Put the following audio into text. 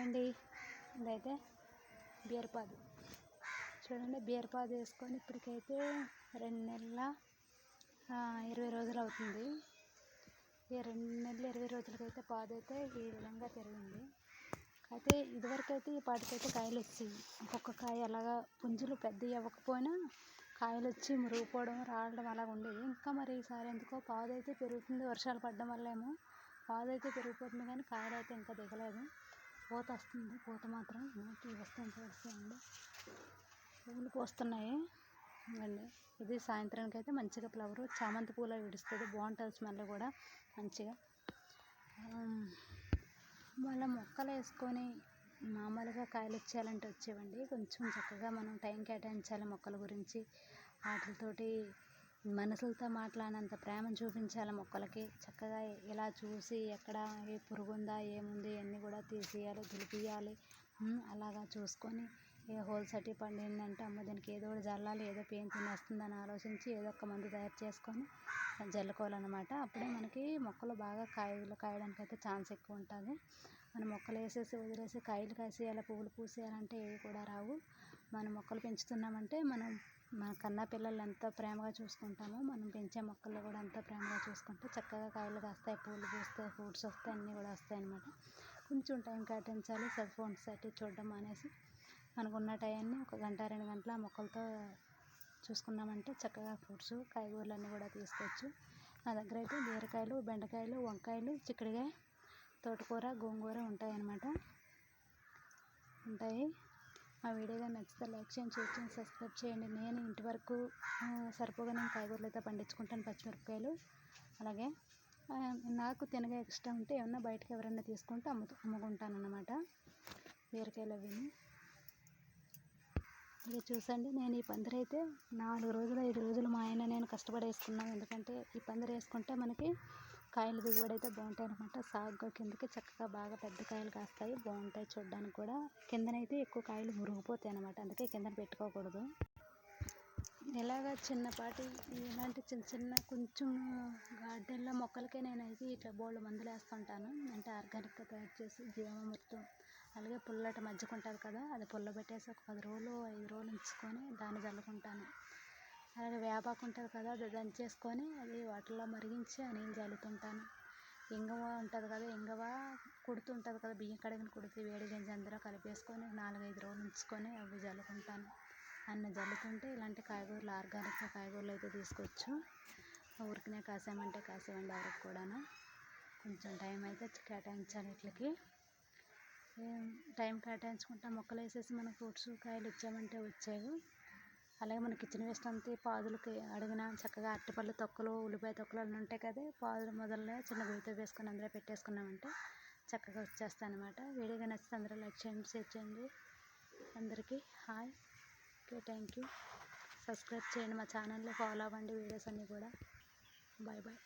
అండి, ఇదైతే బీరపాదు చూడండి. బీరపాదు వేసుకొని ఇప్పటికైతే 2 నెలల 20 రోజులు అవుతుంది. ఈ 2 నెలల 20 రోజులకైతే పాదు అయితే ఈ విధంగా పెరిగింది. అయితే ఇదివరకైతే ఈ పాటికైతే కాయలు వచ్చేవి. ఒక్కొక్క కాయ అలాగా పుంజులు పెద్దవి అవ్వకపోయినా కాయలు వచ్చి మురిగిపోవడం రాలడం అలాగ ఉండేది. ఇంకా మరి ఈసారి ఎందుకో పాదు అయితే పెరుగుతుంది. వర్షాలు పడడం వల్ల ఏమో పాదు అయితే పెరిగిపోతుంది, కానీ కాయలు అయితే ఇంకా దిగలేదు. పూత వస్తుంది, పూత మాత్రం వస్తాయండి. పువ్వులు పూస్తున్నాయి అండి. ఇది సాయంత్రానికి అయితే మంచిగా ఫ్లవరు చామంతి పూల విడుస్తుంది, బాగుంటుంది స్మెల్ కూడా మంచిగా. మళ్ళీ మొక్కలు వేసుకొని మామూలుగా కాయలు వచ్చేయాలంటే వచ్చేవండి. కొంచెం చక్కగా మనం టైం కేటాయించాలి మొక్కల గురించి. వాటితోటి మనుషులతో మాట్లాడినంత ప్రేమను చూపించాలి మొక్కలకి. చక్కగా ఇలా చూసి ఎక్కడ ఏ పురుగు ఉందా ఏముంది అన్నీ కూడా తీసేయాలి, దులిపియాలి. అలాగా చూసుకొని ఏ హోల్స్ అట్టి పండిందంటే అమ్మ దీనికి ఏదో ఒకటి జల్లాలి, ఏదో పెయిన్ తినేస్తుందని ఆలోచించి ఏదో ఒక మందు తయారు చేసుకొని జల్లుకోవాలన్నమాట. అప్పుడే మనకి మొక్కలు బాగా కాయడానికి అయితే ఛాన్స్ ఎక్కువ ఉంటుంది. మనం మొక్కలు వేసేసి వదిలేసి కాయలు కాసేయాలి, పువ్వులు పూసేయాలంటే ఏవి కూడా రావు. మనం మొక్కలు పెంచుతున్నామంటే మన కన్నా పిల్లలు ఎంత ప్రేమగా చూసుకుంటామో మనం పెంచే మొక్కలు కూడా అంత ప్రేమగా చూసుకుంటే చక్కగా కాయలు కాస్తాయి, పూలు పూస్తాయి, ఫ్రూట్స్ వస్తాయి, అన్నీ కూడా వస్తాయి అన్నమాట. కొంచెం టైం కేటాయించాలి. సెల్ ఫోన్స్ అట్టి చూడడం మానేసి మనకున్న టైంని 1 గంట 2 గంటల మొక్కలతో చూసుకున్నామంటే చక్కగా ఫ్రూట్స్ కాయగూరలు అన్నీ కూడా తీసుకోవచ్చు. నా దగ్గర అయితే బీరకాయలు, బెండకాయలు, వంకాయలు, చిక్కుడుకాయ, తోటకూర, గోంగూర ఉంటాయి. మా వీడియో కానీ నచ్చితే లైక్ చేయండి, షేర్ చేయండి, సబ్స్క్రైబ్ చేయండి. నేను ఇంటి వరకు సరిపోగా నేను కాయగూరలు అయితే పండించుకుంటాను, పచ్చిమిరపకాయలు. అలాగే నాకు తినగా ఎక్స్ట్రా ఉంటే ఏమన్నా బయటకు ఎవరైనా తీసుకుంటే అమ్ముకుంటాను అన్నమాట. బీరకాయలు అవి ఇక చూసండి. నేను ఈ పందిరి అయితే 4 రోజులు 5 రోజులు మా ఆయన నేను కష్టపడి వేసుకున్నాను. ఎందుకంటే ఈ పందిరి వేసుకుంటే మనకి కాయలు దిగుబడి అయితే బాగుంటాయి అన్నమాట. సాగుగా కిందకి చక్కగా బాగా పెద్ద కాయలు కాస్తాయి, బాగుంటాయి చూడడానికి కూడా. కిందనైతే ఎక్కువ కాయలు మురిగిపోతాయి అన్నమాట, అందుకే కిందన పెట్టుకోకూడదు. ఇలాగ చిన్నపాటి ఇలాంటి చిన్న కొంచెం గార్డెన్లో మొక్కలకే నేనైతే ఇట్లా బోల్డ్ మందులు వేస్తుంటాను. అంటే ఆర్గానిక్గా తయారు చేసి జీవామృతం, అలాగే పుల్లటి మజ్జిగ ఉంటుంది కదా, అది పుల్లబెట్టేసి ఒక 10 రోజులు 5 రోజులు ఉంచుకొని దాన్ని చల్లుకుంటాను. అలాగే వేపాకు ఉంటుంది కదా, అది దంచేసుకొని అది వాటర్లో మరిగించి ఆ నీళ్ళు చల్లుతుంటాను. ఇంగువ ఉంటుంది కదా, ఇంగువ కుడుతు ఉంటుంది కదా, బియ్యం కడిగిన కుడితి వేడి గింజ అందులో కలిపేసుకొని 4-5 రోజులు ఉంచుకొని అవి చల్లుకుంటాను. అన్నీ జల్లుతుంటే ఇలాంటి కాయగూరలు ఆర్గానిక్గా కాయగూరలు అయితే తీసుకోవచ్చు. ఊరికనే కాసామంటే కాసేవండి ఎవరికి కూడాను. కొంచెం టైం అయితే కేటాయించాలి వీటికి. టైం కేటాయించుకుంటా మొక్కలు వేసేసి మనం ఫ్రూట్స్ కాయలు ఇచ్చామంటే వచ్చేవి. అలాగే మన కిచెన్ వేస్ట్ అంతా పాదులకి అడిగిన చక్కగా అరటిపళ్ళు తొక్కలు, ఉల్లిపాయ తొక్కలు అన్నీ ఉంటాయి కదా, పాదుల మొదల్లో చిన్న గొయ్యితో వేసుకొని అందులో పెట్టేసుకున్నామంటే చక్కగా వచ్చేస్తాయి అన్నమాట. వీడియోగా నచ్చితే అందరూ లైక్ చేయండి, షేర్ చేయండి. అందరికీ hi, okay, thank you. Subscribe చేయండి, మా ఛానల్ని ఫాలో అవ్వండి, వీడియోస్ అన్నీ కూడా. Bye bye.